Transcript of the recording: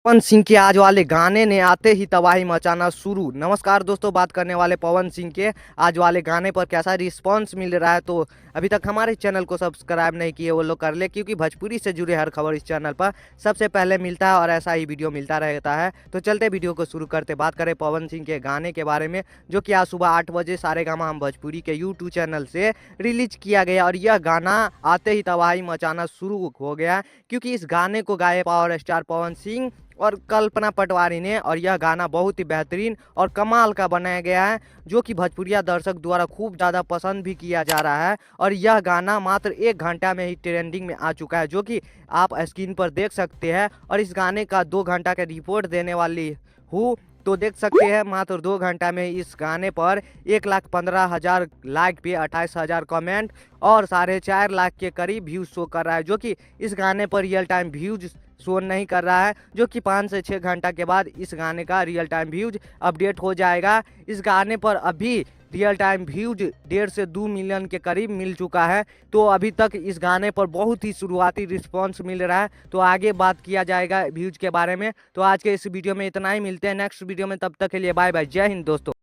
पवन सिंह के आज वाले गाने ने आते ही तबाही मचाना शुरू। नमस्कार दोस्तों, बात करने वाले पवन सिंह के आज वाले गाने पर कैसा रिस्पांस मिल रहा है। तो अभी तक हमारे चैनल को सब्सक्राइब नहीं किए वो लोग कर ले, क्योंकि भोजपुरी से जुड़े हर खबर इस चैनल पर सबसे पहले मिलता है और ऐसा ही वीडियो मिलता रहता है। तो चलते वीडियो को शुरू करते, बात करें पवन सिंह के गाने के बारे में, जो कि आज सुबह 8 बजे सारेगामा हम भोजपुरी के यूट्यूब चैनल से रिलीज किया गया। और यह गाना आते ही तबाही मचाना शुरू हो गया, क्योंकि इस गाने को गाए पावर स्टार पवन सिंह और कल्पना पटवारी ने। और यह गाना बहुत ही बेहतरीन और कमाल का बनाया गया है, जो कि भोजपुरिया दर्शक द्वारा खूब ज़्यादा पसंद भी किया जा रहा है। और यह गाना मात्र 1 घंटा में ही ट्रेंडिंग में आ चुका है, जो कि आप स्क्रीन पर देख सकते हैं। और इस गाने का 2 घंटा का रिपोर्ट देने वाली हूँ, तो देख सकते हैं मात्र 2 घंटा में इस गाने पर 1,15,000 लाइक पे 28,000 कमेंट और 4.5 लाख के करीब व्यूज शो कर रहा है, जो कि इस गाने पर रियल टाइम व्यूज शो नहीं कर रहा है। जो कि 5 से 6 घंटा के बाद इस गाने का रियल टाइम व्यूज अपडेट हो जाएगा। इस गाने पर अभी रियल टाइम व्यूज 1.5 से 2 मिलियन के करीब मिल चुका है। तो अभी तक इस गाने पर बहुत ही शुरुआती रिस्पांस मिल रहा है, तो आगे बात किया जाएगा व्यूज के बारे में। तो आज के इस वीडियो में इतना ही, मिलते हैं नेक्स्ट वीडियो में, तब तक के लिए बाय बाय, जय हिंद दोस्तों।